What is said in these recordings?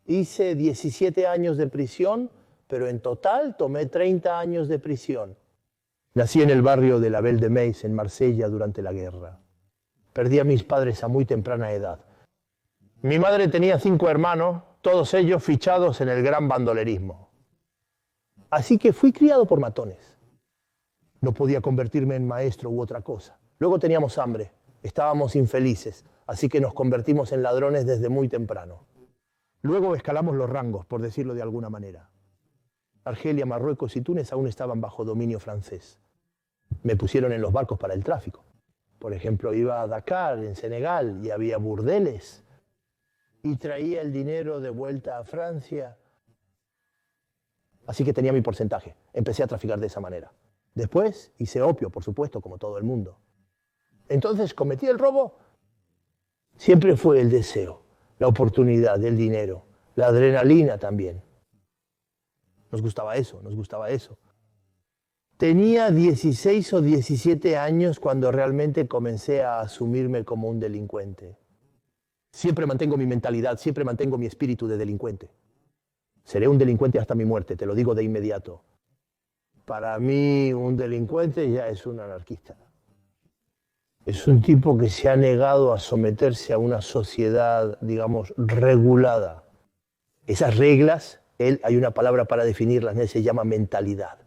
Hice 17 años de prisión, pero en total tomé 30 años de prisión. Nací en el barrio de la Belle de Meis, en Marsella, durante la guerra. Perdí a mis padres a muy temprana edad. Mi madre tenía 5 hermanos, todos ellos fichados en el gran bandolerismo. Así que fui criado por matones. No podía convertirme en maestro u otra cosa. Luego teníamos hambre, estábamos infelices, así que nos convertimos en ladrones desde muy temprano. Luego escalamos los rangos, por decirlo de alguna manera. Argelia, Marruecos y Túnez aún estaban bajo dominio francés. Me pusieron en los barcos para el tráfico. Por ejemplo, iba a Dakar, en Senegal, y había burdeles. Y traía el dinero de vuelta a Francia. Así que tenía mi porcentaje. Empecé a traficar de esa manera. Después hice opio, por supuesto, como todo el mundo. Entonces cometí el robo. Siempre fue el deseo, la oportunidad, el dinero, la adrenalina también. Nos gustaba eso, nos gustaba eso. Tenía 16 o 17 años cuando realmente comencé a asumirme como un delincuente. Siempre mantengo mi mentalidad, siempre mantengo mi espíritu de delincuente. Seré un delincuente hasta mi muerte, te lo digo de inmediato. Para mí, un delincuente ya es un anarquista. Es un tipo que se ha negado a someterse a una sociedad, digamos, regulada. Esas reglas, hay una palabra para definirlas, se llama mentalidad.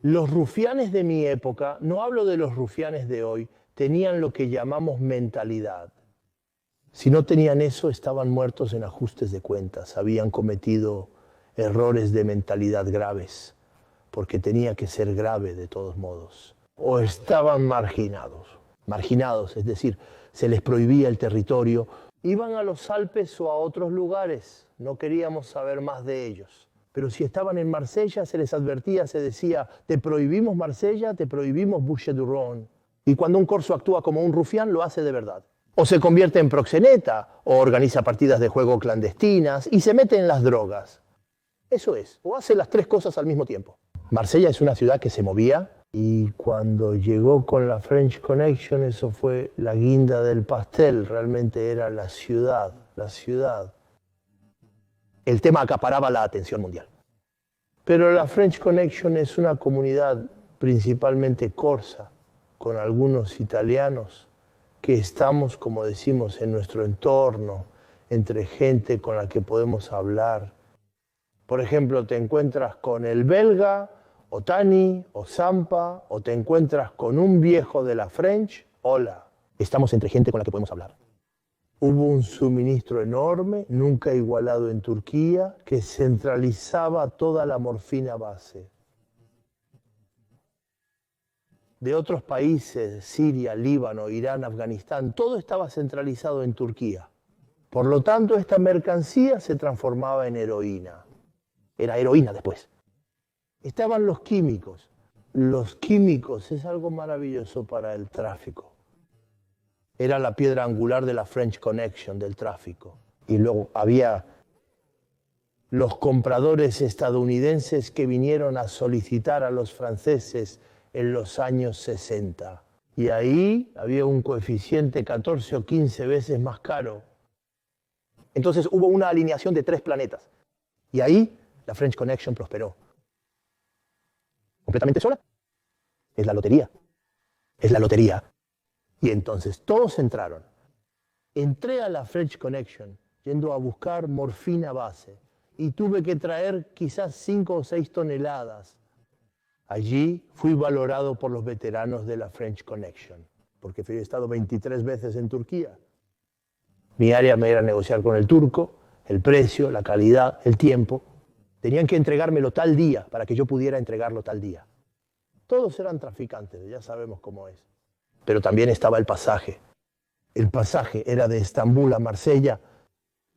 Los rufianes de mi época, no hablo de los rufianes de hoy, tenían lo que llamamos mentalidad. Si no tenían eso, estaban muertos en ajustes de cuentas, habían cometido errores de mentalidad graves, porque tenía que ser grave de todos modos. O estaban marginados, es decir, se les prohibía el territorio. Iban a los Alpes o a otros lugares, no queríamos saber más de ellos. Pero si estaban en Marsella, se les advertía, se decía, te prohibimos Marsella, te prohibimos Bouches-du-Rhône. Y cuando un corso actúa como un rufián, lo hace de verdad. O se convierte en proxeneta, o organiza partidas de juego clandestinas, y se mete en las drogas. Eso es, o hace las 3 cosas al mismo tiempo. Marsella es una ciudad que se movía, y cuando llegó con la French Connection, eso fue la guinda del pastel, realmente era la ciudad. El tema acaparaba la atención mundial. Pero la French Connection es una comunidad principalmente corsa, con algunos italianos, que estamos, como decimos, en nuestro entorno, entre gente con la que podemos hablar. Por ejemplo, te encuentras con el belga, o Tani, o Zampa, o te encuentras con un viejo de la French, hola. Estamos entre gente con la que podemos hablar. Hubo un suministro enorme, nunca igualado en Turquía, que centralizaba toda la morfina base. De otros países, Siria, Líbano, Irán, Afganistán, todo estaba centralizado en Turquía. Por lo tanto, esta mercancía se transformaba en heroína. Era heroína después. Estaban los químicos. Los químicos es algo maravilloso para el tráfico. Era la piedra angular de la French Connection, del tráfico. Y luego había los compradores estadounidenses que vinieron a solicitar a los franceses en los años 60. Y ahí había un coeficiente 14 o 15 veces más caro. Entonces hubo una alineación de 3 planetas. Y ahí la French Connection prosperó. ¿Completamente sola? Es la lotería. Es la lotería. Y entonces todos entraron. Entré a la French Connection yendo a buscar morfina base y tuve que traer quizás 5 o 6 toneladas. Allí fui valorado por los veteranos de la French Connection, porque he estado 23 veces en Turquía. Mi área me era negociar con el turco, el precio, la calidad, el tiempo. Tenían que entregármelo tal día para que yo pudiera entregarlo tal día. Todos eran traficantes, ya sabemos cómo es. Pero también estaba el pasaje. El pasaje era de Estambul a Marsella,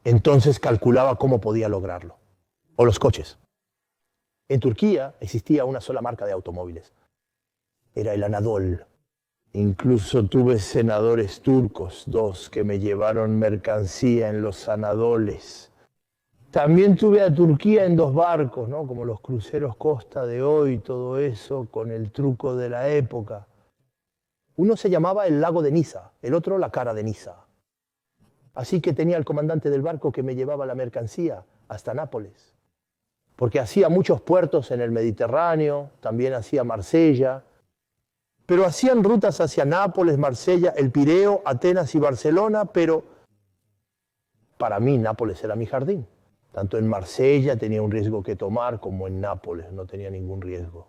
entonces calculaba cómo podía lograrlo. O los coches. En Turquía existía una sola marca de automóviles. Era el Anadol. Incluso tuve senadores turcos, 2, que me llevaron mercancía en los Anadoles. También tuve a Turquía en 2 barcos, ¿no? Como los cruceros Costa de hoy, todo eso, con el truco de la época. Uno se llamaba el lago de Niza, el otro la cara de Niza. Así que tenía al comandante del barco que me llevaba la mercancía hasta Nápoles. Porque hacía muchos puertos en el Mediterráneo, también hacía Marsella, pero hacían rutas hacia Nápoles, Marsella, El Pireo, Atenas y Barcelona, pero para mí Nápoles era mi jardín. Tanto en Marsella tenía un riesgo que tomar como en Nápoles no tenía ningún riesgo.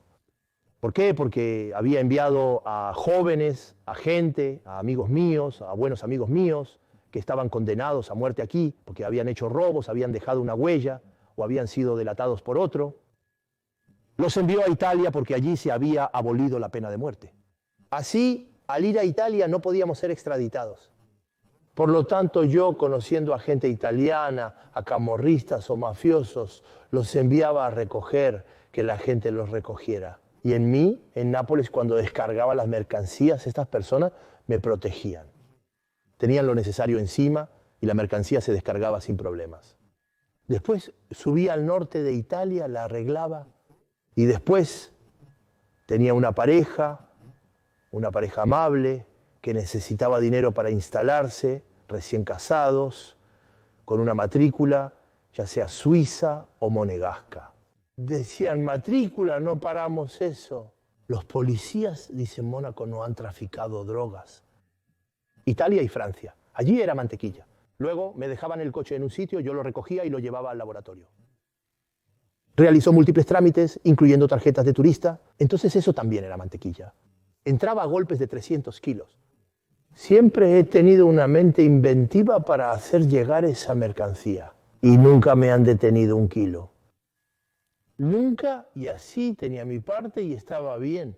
¿Por qué? Porque había enviado a jóvenes, a gente, a amigos míos, a buenos amigos míos, que estaban condenados a muerte aquí, porque habían hecho robos, habían dejado una huella o habían sido delatados por otro. Los envió a Italia porque allí se había abolido la pena de muerte. Así, al ir a Italia no podíamos ser extraditados. Por lo tanto, yo, conociendo a gente italiana, a camorristas o mafiosos, los enviaba a recoger, que la gente los recogiera. Y en mí, en Nápoles, cuando descargaba las mercancías, estas personas me protegían. Tenían lo necesario encima y la mercancía se descargaba sin problemas. Después subía al norte de Italia, la arreglaba y después tenía una pareja amable, que necesitaba dinero para instalarse, recién casados, con una matrícula, ya sea suiza o monegasca. Decían, matrícula, no paramos eso. Los policías, dice Mónaco, no han traficado drogas. Italia y Francia. Allí era mantequilla. Luego me dejaban el coche en un sitio, yo lo recogía y lo llevaba al laboratorio. Realizó múltiples trámites, incluyendo tarjetas de turista. Entonces eso también era mantequilla. Entraba a golpes de 300 kilos. Siempre he tenido una mente inventiva para hacer llegar esa mercancía. Y nunca me han detenido un kilo. Nunca, y así tenía mi parte y estaba bien.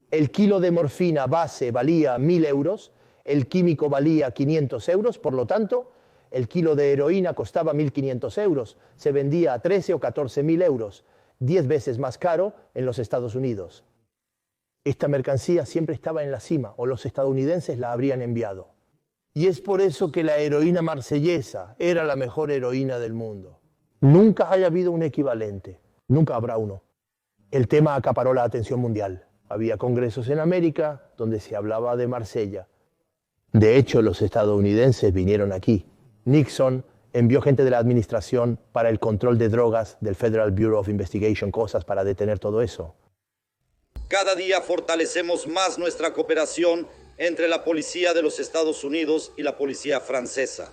El kilo de morfina base valía 1.000 euros, el químico valía 500 euros, por lo tanto, el kilo de heroína costaba 1.500 euros, se vendía a 13 o 14.000 euros, 10 veces más caro en los Estados Unidos. Esta mercancía siempre estaba en la cima, o los estadounidenses la habrían enviado. Y es por eso que la heroína marsellesa era la mejor heroína del mundo. Nunca haya habido un equivalente, nunca habrá uno. El tema acaparó la atención mundial. Había congresos en América donde se hablaba de Marsella. De hecho, los estadounidenses vinieron aquí. Nixon envió gente de la administración para el control de drogas del Federal Bureau of Investigation, cosas para detener todo eso. Cada día fortalecemos más nuestra cooperación entre la policía de los Estados Unidos y la policía francesa.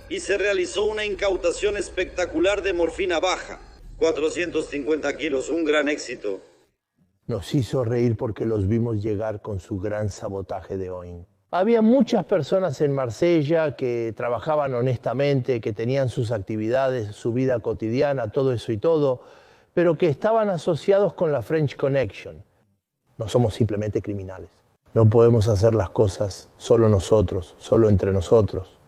Y se realizó una incautación espectacular de morfina baja, 450 kilos, un gran éxito. Nos hizo reír porque los vimos llegar con su gran sabotaje de Oin. Había muchas personas en Marsella que trabajaban honestamente, que tenían sus actividades, su vida cotidiana, todo eso y todo, pero que estaban asociados con la French Connection. No somos simplemente criminales. No podemos hacer las cosas solo nosotros, solo entre nosotros.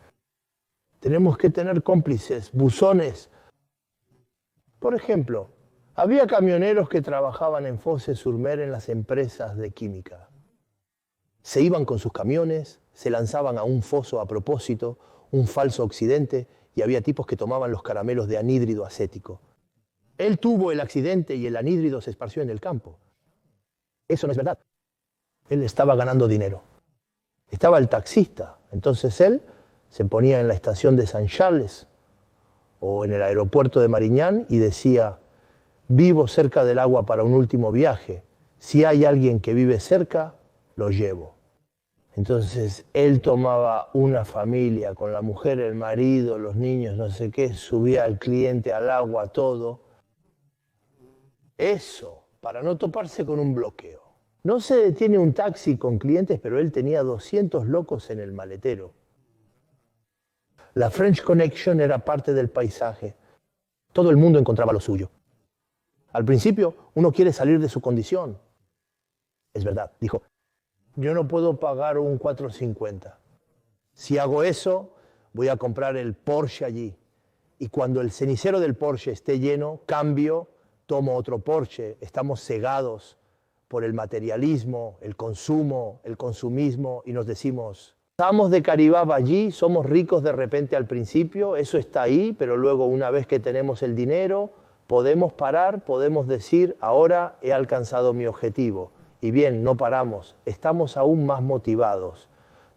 Tenemos que tener cómplices, buzones. Por ejemplo, había camioneros que trabajaban en Fos-sur-Mer en las empresas de química. Se iban con sus camiones, se lanzaban a un foso a propósito, un falso accidente, y había tipos que tomaban los caramelos de anhídrido acético. Él tuvo el accidente y el anhídrido se esparció en el campo. Eso no es verdad. Él estaba ganando dinero. Estaba el taxista. Entonces él se ponía en la estación de San Charles o en el aeropuerto de Marignán y decía, vivo cerca del agua para un último viaje. Si hay alguien que vive cerca, lo llevo. Entonces él tomaba una familia con la mujer, el marido, los niños, no sé qué, subía al cliente al agua, todo. Eso, para no toparse con un bloqueo. No se detiene un taxi con clientes, pero él tenía 200 locos en el maletero. La French Connection era parte del paisaje. Todo el mundo encontraba lo suyo. Al principio, uno quiere salir de su condición. Es verdad, dijo, yo no puedo pagar un 450. Si hago eso, voy a comprar el Porsche allí. Y cuando el cenicero del Porsche esté lleno, cambio, tomo otro Porsche. Estamos cegados por el materialismo, el consumo, el consumismo, y nos decimos, estamos de Caribaba allí, somos ricos de repente al principio, eso está ahí, pero luego una vez que tenemos el dinero, podemos parar, podemos decir, ahora he alcanzado mi objetivo. Y bien, no paramos, estamos aún más motivados.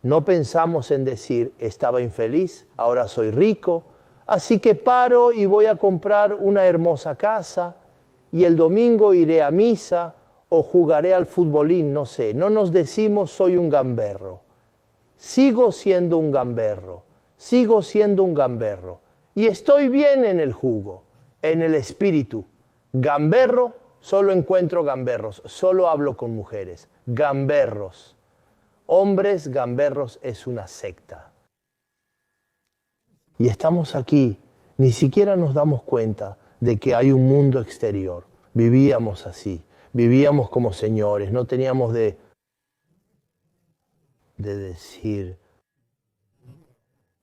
No pensamos en decir, estaba infeliz, ahora soy rico, Así que paro y voy a comprar una hermosa casa y el domingo iré a misa o jugaré al futbolín, no sé. No nos decimos soy un gamberro. Sigo siendo un gamberro. Sigo siendo un gamberro. Y estoy bien en el jugo, en el espíritu. Gamberro, solo encuentro gamberros. Solo hablo con mujeres. Gamberros. Hombres gamberros es una secta. Y estamos aquí, ni siquiera nos damos cuenta de que hay un mundo exterior. Vivíamos así, vivíamos como señores, no teníamos de decir,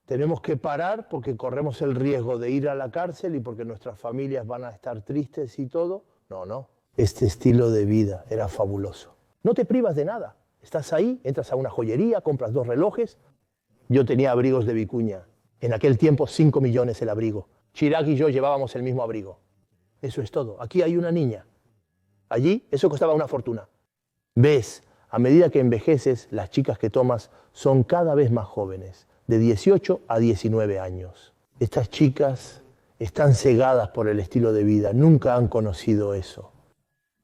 tenemos que parar porque corremos el riesgo de ir a la cárcel y porque nuestras familias van a estar tristes y todo. No, este estilo de vida era fabuloso. No te privas de nada, estás ahí, entras a una joyería, compras 2 relojes. Yo tenía abrigos de vicuña. En aquel tiempo 5 millones el abrigo. Chirac y yo llevábamos el mismo abrigo. Eso es todo. Aquí hay una niña. Allí eso costaba una fortuna. Ves, a medida que envejeces, las chicas que tomas son cada vez más jóvenes, de 18 a 19 años. Estas chicas están cegadas por el estilo de vida, nunca han conocido eso.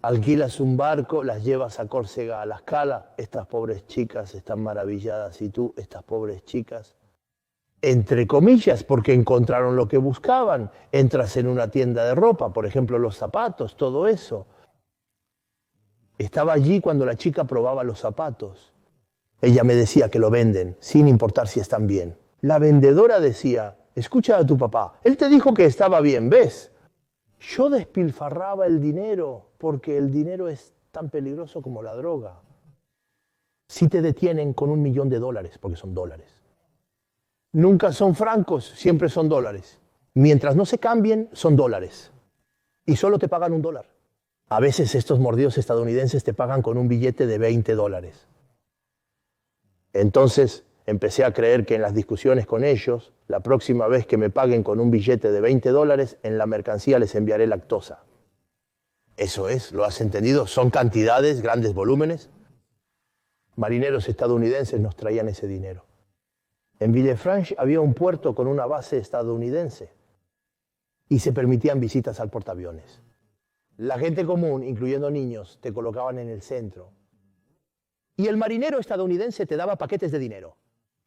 Alquilas un barco, las llevas a Córcega, a la Scala. Estas pobres chicas están maravilladas. Y tú, estas pobres chicas, entre comillas, porque encontraron lo que buscaban. Entras en una tienda de ropa, por ejemplo, los zapatos, todo eso. Estaba allí cuando la chica probaba los zapatos. Ella me decía que lo venden, sin importar si están bien. La vendedora decía, escucha a tu papá, él te dijo que estaba bien, ¿ves? Yo despilfarraba el dinero, porque el dinero es tan peligroso como la droga. Si te detienen con $1 millón, porque son dólares. Nunca son francos, siempre son dólares. Mientras no se cambien, son dólares. Y solo te pagan $1. A veces estos mordidos estadounidenses te pagan con un billete de $20. Entonces empecé a creer que en las discusiones con ellos, la próxima vez que me paguen con un billete de $20, en la mercancía les enviaré lactosa. Eso es, ¿lo has entendido? Son cantidades, grandes volúmenes. Marineros estadounidenses nos traían ese dinero. En Villefranche había un puerto con una base estadounidense y se permitían visitas al portaaviones. La gente común, incluyendo niños, te colocaban en el centro. Y el marinero estadounidense te daba paquetes de dinero.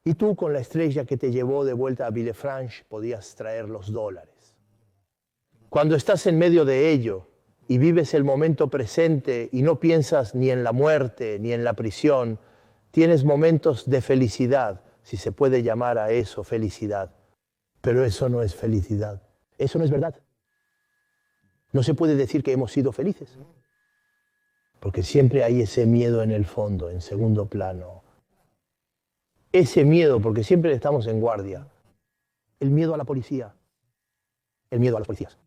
Y tú, con la estrella que te llevó de vuelta a Villefranche, podías traer los dólares. Cuando estás en medio de ello y vives el momento presente y no piensas ni en la muerte ni en la prisión, tienes momentos de felicidad, si se puede llamar a eso felicidad. Pero eso no es felicidad. Eso no es verdad. No se puede decir que hemos sido felices. Porque siempre hay ese miedo en el fondo, en segundo plano. Ese miedo, porque siempre estamos en guardia. El miedo a la policía. El miedo a los policías.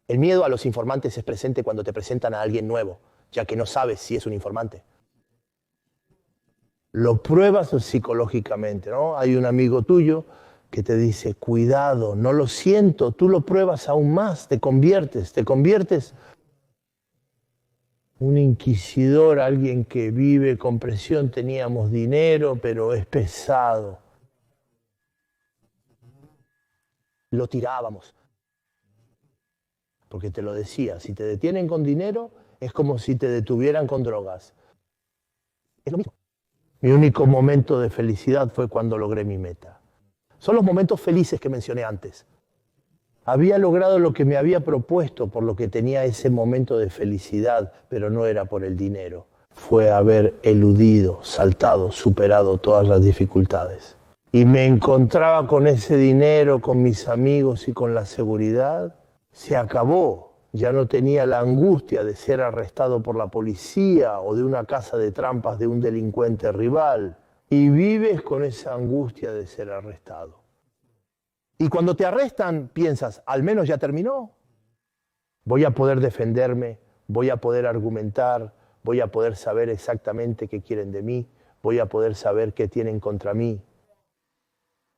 El miedo a los informantes es presente cuando te presentan a alguien nuevo, ya que no sabes si es un informante. Lo pruebas psicológicamente, ¿no? Hay un amigo tuyo que te dice, cuidado, no lo siento, tú lo pruebas aún más, te conviertes. Un inquisidor, alguien que vive con presión, teníamos dinero, pero es pesado. Lo tirábamos. Porque te lo decía, si te detienen con dinero, es como si te detuvieran con drogas. Es lo mismo. Mi único momento de felicidad fue cuando logré mi meta. Son los momentos felices que mencioné antes. Había logrado lo que me había propuesto, por lo que tenía ese momento de felicidad, pero no era por el dinero. Fue haber eludido, saltado, superado todas las dificultades. Y me encontraba con ese dinero, con mis amigos y con la seguridad. Se acabó. Ya no tenía la angustia de ser arrestado por la policía o de una casa de trampas de un delincuente rival. Y vives con esa angustia de ser arrestado. Y cuando te arrestan, piensas, al menos ya terminó. Voy a poder defenderme, voy a poder argumentar, voy a poder saber exactamente qué quieren de mí, voy a poder saber qué tienen contra mí.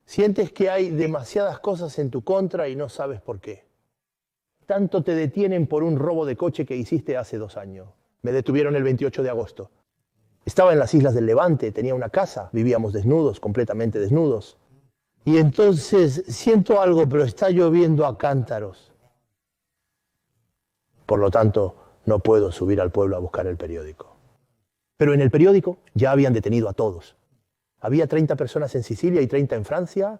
Sientes que hay demasiadas cosas en tu contra y no sabes por qué. Tanto te detienen por un robo de coche que hiciste hace 2 años. Me detuvieron el 28 de agosto. Estaba en las Islas del Levante, tenía una casa, vivíamos desnudos, completamente desnudos. Y entonces siento algo, pero está lloviendo a cántaros. Por lo tanto, no puedo subir al pueblo a buscar el periódico. Pero en el periódico ya habían detenido a todos. Había 30 personas en Sicilia y 30 en Francia.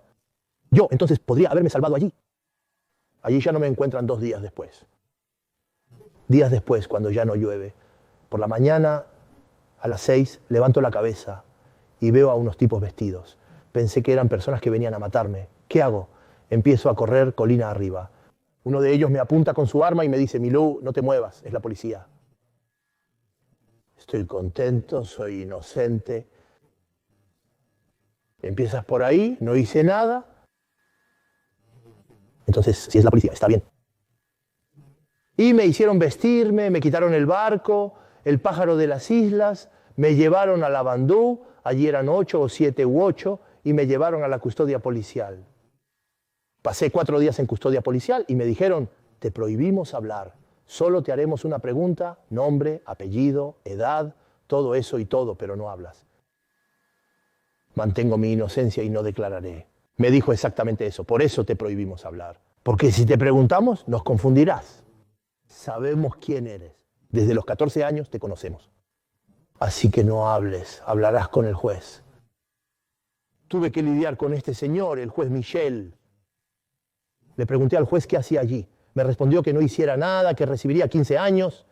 Yo, entonces, podría haberme salvado allí. Allí ya no me encuentran 2 días después. Días después, cuando ya no llueve, por la mañana, a las 6, levanto la cabeza y veo a unos tipos vestidos. Pensé que eran personas que venían a matarme. ¿Qué hago? Empiezo a correr colina arriba. Uno de ellos me apunta con su arma y me dice: Milú, no te muevas, es la policía. Estoy contento, soy inocente. Empiezas por ahí, no hice nada. Entonces, si es la policía, está bien. Y me hicieron vestirme, me quitaron el barco, el pájaro de las islas, me llevaron a la Bandú, allí eran 8 o 7 u 8, y me llevaron a la custodia policial. Pasé 4 días en custodia policial y me dijeron: te prohibimos hablar, solo te haremos una pregunta, nombre, apellido, edad, todo eso y todo, pero no hablas. Mantengo mi inocencia y no declararé. Me dijo exactamente eso, por eso te prohibimos hablar. Porque si te preguntamos, nos confundirás. Sabemos quién eres. Desde los 14 años te conocemos. Así que no hables, hablarás con el juez. Tuve que lidiar con este señor, el juez Michel. Le pregunté al juez qué hacía allí. Me respondió que no hiciera nada, que recibiría 15 años.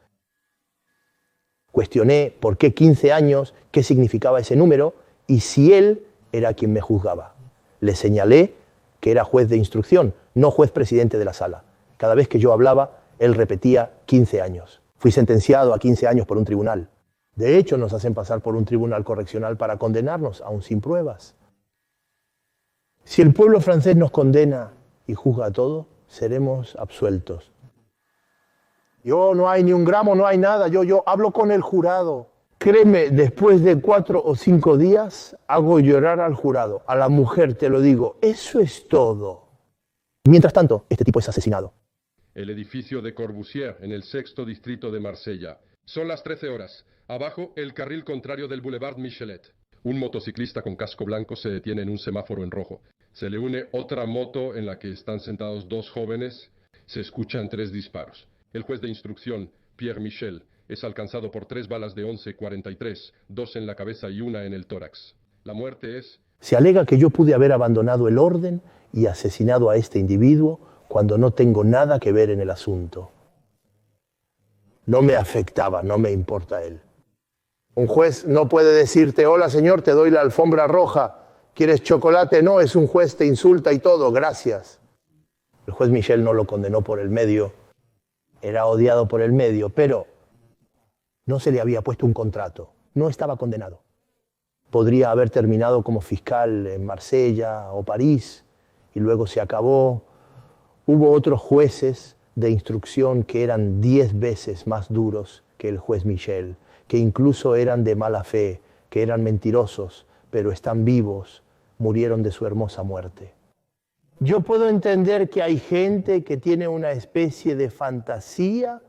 Cuestioné por qué 15 años, qué significaba ese número y si él era quien me juzgaba. Le señalé que era juez de instrucción, no juez presidente de la sala. Cada vez que yo hablaba, él repetía 15 años. Fui sentenciado a 15 años por un tribunal. De hecho, nos hacen pasar por un tribunal correccional para condenarnos, aún sin pruebas. Si el pueblo francés nos condena y juzga a todo, seremos absueltos. Yo no hay ni un gramo, no hay nada. Yo hablo con el jurado. Créeme, después de 4 o 5 días hago llorar al jurado. A la mujer te lo digo, eso es todo. Mientras tanto, este tipo es asesinado. El edificio de Corbusier, en el 6º distrito de Marsella. Son las 13 horas. Abajo, el carril contrario del Boulevard Michelet. Un motociclista con casco blanco se detiene en un semáforo en rojo. Se le une otra moto en la que están sentados 2 jóvenes. Se escuchan 3 disparos. El juez de instrucción, Pierre Michel, es alcanzado por 3 balas de 11.43, 2 en la cabeza y 1 en el tórax. La muerte es... Se alega que yo pude haber abandonado el orden y asesinado a este individuo cuando no tengo nada que ver en el asunto. No me afectaba, no me importa él. Un juez no puede decirte: hola señor, te doy la alfombra roja, ¿quieres chocolate? No, es un juez, te insulta y todo, gracias. El juez Michel no lo condenó por el medio, era odiado por el medio, pero no se le había puesto un contrato, no estaba condenado. Podría haber terminado como fiscal en Marsella o París y luego se acabó. Hubo otros jueces de instrucción que eran 10 veces más duros que el juez Michel, que incluso eran de mala fe, que eran mentirosos, pero están vivos, murieron de su hermosa muerte. Yo puedo entender que hay gente que tiene una especie de fantasía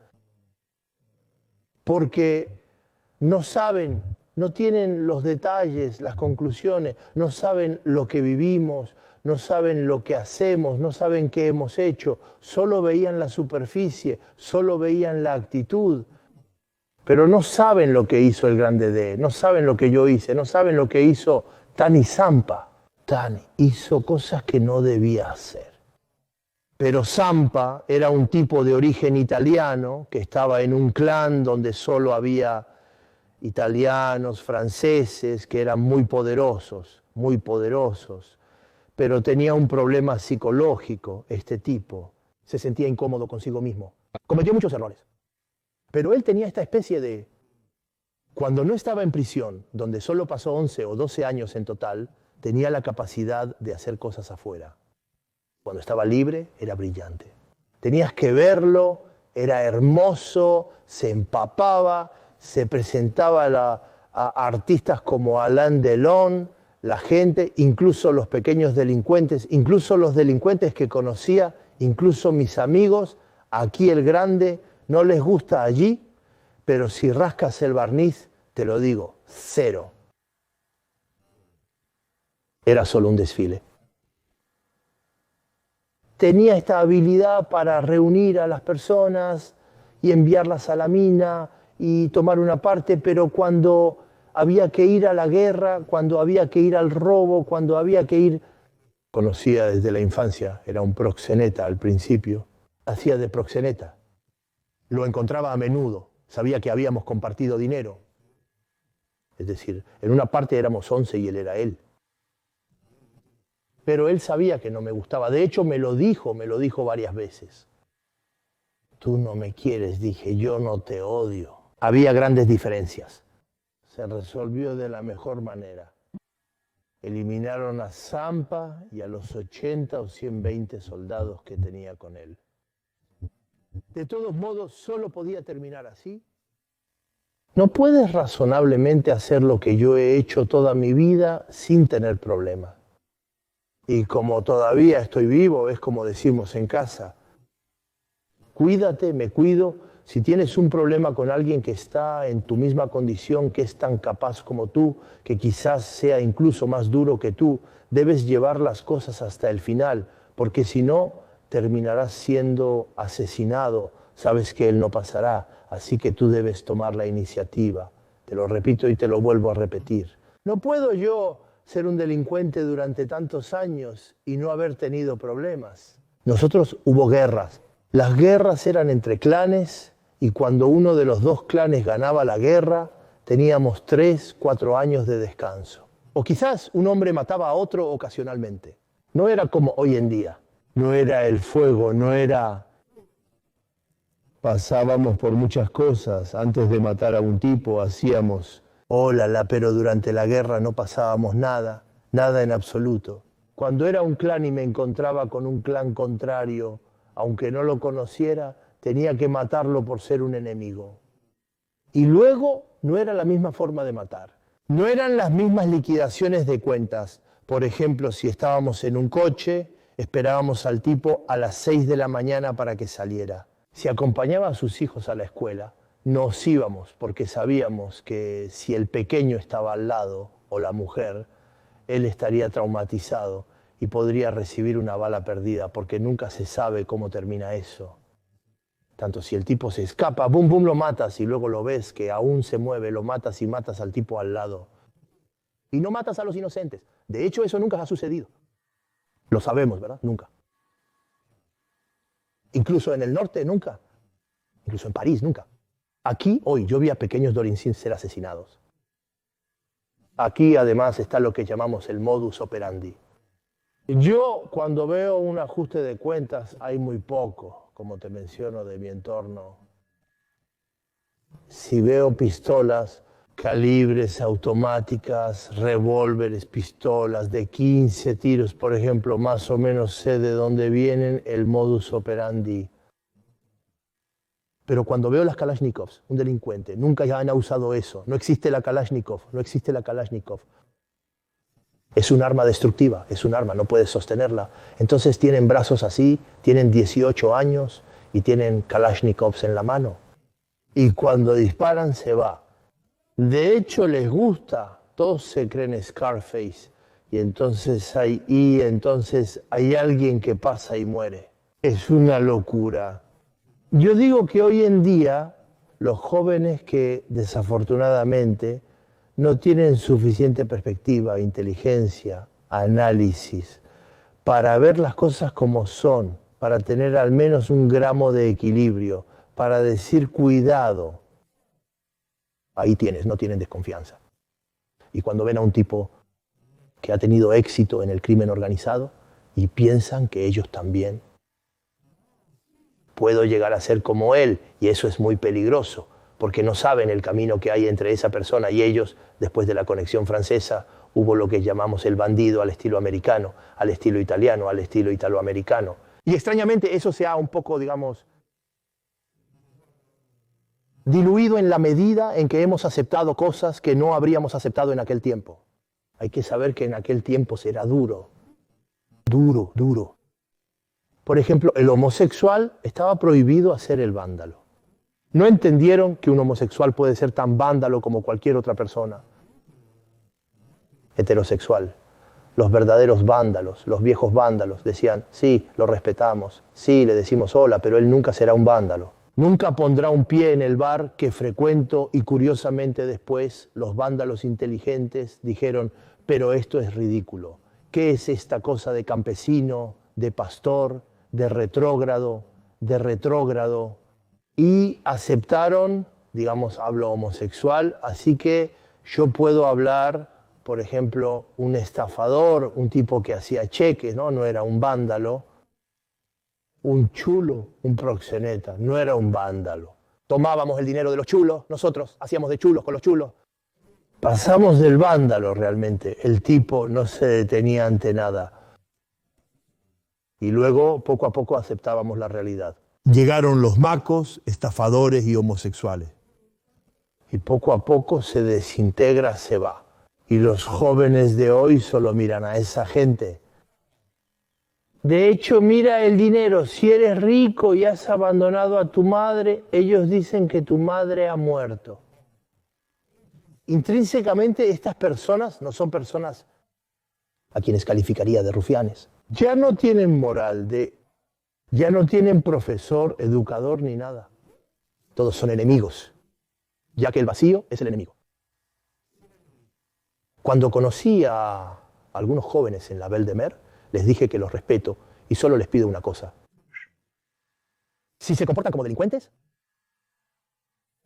porque no saben, no tienen los detalles, las conclusiones, no saben lo que vivimos, no saben lo que hacemos, no saben qué hemos hecho, solo veían la superficie, solo veían la actitud, pero no saben lo que hizo el grande D, no saben lo que yo hice, no saben lo que hizo Tani Zampa. Tani hizo cosas que no debía hacer. Pero Zampa era un tipo de origen italiano que estaba en un clan donde solo había italianos, franceses, que eran muy poderosos, pero tenía un problema psicológico este tipo. Se sentía incómodo consigo mismo. Cometió muchos errores. Pero él tenía esta especie de... Cuando no estaba en prisión, donde solo pasó 11 o 12 años en total, tenía la capacidad de hacer cosas afuera. Cuando estaba libre, era brillante. Tenías que verlo, era hermoso, se empapaba, se presentaba a artistas como Alain Delon, la gente, incluso los pequeños delincuentes, incluso los delincuentes que conocía, incluso mis amigos, aquí el grande, no les gusta allí, pero si rascas el barniz, te lo digo, 0. Era solo un desfile. tenía esta habilidad para reunir a las personas y enviarlas a la mina y tomar una parte, pero cuando había que ir a la guerra, cuando había que ir al robo, cuando había que ir... Conocía desde la infancia, era un proxeneta al principio, hacía de proxeneta. Lo encontraba a menudo, sabía que habíamos compartido dinero. Es decir, en una parte éramos 11 y él era él. Pero él sabía que no me gustaba, de hecho me lo dijo varias veces. Tú no me quieres, dije, yo no te odio. Había grandes diferencias. Se resolvió de la mejor manera. Eliminaron a Zampa y a los 80 o 120 soldados que tenía con él. De todos modos, solo podía terminar así. No puedes razonablemente hacer lo que yo he hecho toda mi vida sin tener problemas. Y como todavía estoy vivo, es como decimos en casa, cuídate, me cuido. Si tienes un problema con alguien que está en tu misma condición, que es tan capaz como tú, que quizás sea incluso más duro que tú, debes llevar las cosas hasta el final, porque si no, terminarás siendo asesinado. Sabes que él no pasará, así que tú debes tomar la iniciativa. Te lo repito y te lo vuelvo a repetir. No puedo yo ser un delincuente durante tantos años y no haber tenido problemas. Nosotros hubo guerras. Las guerras eran entre clanes y cuando uno de los dos clanes ganaba la guerra, teníamos 3, 4 años de descanso. O quizás un hombre mataba a otro ocasionalmente. No era como hoy en día. No era el fuego, no era... Pasábamos por muchas cosas. Antes de matar a un tipo hacíamos... Ólala, pero durante la guerra no pasábamos nada, nada en absoluto. Cuando era un clan y me encontraba con un clan contrario, aunque no lo conociera, tenía que matarlo por ser un enemigo. Y luego no era la misma forma de matar. No eran las mismas liquidaciones de cuentas. Por ejemplo, si estábamos en un coche, esperábamos al tipo a las 6 de la mañana para que saliera. Si acompañaba a sus hijos a la escuela, nos íbamos porque sabíamos que si el pequeño estaba al lado, o la mujer, él estaría traumatizado y podría recibir una bala perdida, porque nunca se sabe cómo termina eso. Tanto si el tipo se escapa, bum, bum, lo matas y luego lo ves que aún se mueve, lo matas y matas al tipo al lado. Y no matas a los inocentes. De hecho, eso nunca ha sucedido. Lo sabemos, ¿verdad? Nunca. Incluso en el norte, nunca. Incluso en París, nunca. Aquí, hoy, yo vi a pequeños Dorinsins ser asesinados. Aquí, además, está lo que llamamos el modus operandi. Yo, cuando veo un ajuste de cuentas, hay muy poco, como te menciono, de mi entorno. Si veo pistolas, calibres automáticas, revólveres, pistolas de 15 tiros, por ejemplo, más o menos sé de dónde vienen el modus operandi. Pero cuando veo las Kalashnikovs, un delincuente, nunca ya han usado eso. No existe la Kalashnikov, no existe la Kalashnikov. Es un arma destructiva, es un arma, no puedes sostenerla. Entonces tienen brazos así, tienen 18 años y tienen Kalashnikovs en la mano. Y cuando disparan se va. De hecho les gusta, todos se creen Scarface. Y entonces hay alguien que pasa y muere. Es una locura. Yo digo que hoy en día los jóvenes que desafortunadamente no tienen suficiente perspectiva, inteligencia, análisis para ver las cosas como son, para tener al menos un gramo de equilibrio, para decir cuidado. Ahí no tienen desconfianza. Y cuando ven a un tipo que ha tenido éxito en el crimen organizado y piensan que ellos también puedo llegar a ser como él, y eso es muy peligroso, porque no saben el camino que hay entre esa persona y ellos. Después de la conexión francesa hubo lo que llamamos el bandido al estilo americano, al estilo italiano, al estilo italoamericano. Y extrañamente eso se ha un poco, digamos, diluido en la medida en que hemos aceptado cosas que no habríamos aceptado en aquel tiempo. Hay que saber que en aquel tiempo será duro, duro, duro. Por ejemplo, el homosexual estaba prohibido hacer el vándalo. No entendieron que un homosexual puede ser tan vándalo como cualquier otra persona heterosexual. los verdaderos vándalos, los viejos vándalos, decían, sí, lo respetamos, sí, le decimos hola, pero él nunca será un vándalo. Nunca pondrá un pie en el bar que frecuento y curiosamente después los vándalos inteligentes dijeron, pero esto es ridículo. ¿Qué es esta cosa de campesino, de pastor, de retrógrado, de retrógrado? Y aceptaron, digamos, hablo homosexual, así que yo puedo hablar, por ejemplo, un estafador, un tipo que hacía cheques, no era un vándalo, un chulo, un proxeneta, no era un vándalo. Tomábamos el dinero de los chulos, nosotros hacíamos de chulos con los chulos. Pasamos del vándalo realmente, el tipo no se detenía ante nada. Y luego, poco a poco, aceptábamos la realidad. Llegaron los macos, estafadores y homosexuales. Y poco a poco se desintegra, se va. Y los jóvenes de hoy solo miran a esa gente. De hecho, mira el dinero. Si eres rico y has abandonado a tu madre, ellos dicen que tu madre ha muerto. Intrínsecamente, estas personas no son personas a quienes calificaría de rufianes. Ya no tienen moral, ya no tienen profesor, educador ni nada. Todos son enemigos, ya que el vacío es el enemigo. Cuando conocí a algunos jóvenes en la Belle de Mer, les dije que los respeto y solo les pido una cosa. Si se comportan como delincuentes,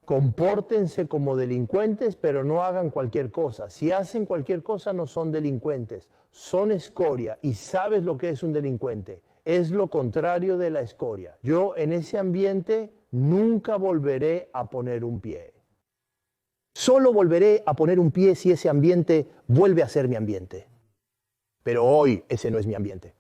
compórtense como delincuentes, pero no hagan cualquier cosa. Si hacen cualquier cosa, no son delincuentes, son escoria. ¿Y sabes lo que es un delincuente? Es lo contrario de la escoria. Yo en ese ambiente nunca volveré a poner un pie. Solo volveré a poner un pie si ese ambiente vuelve a ser mi ambiente. Pero hoy ese no es mi ambiente.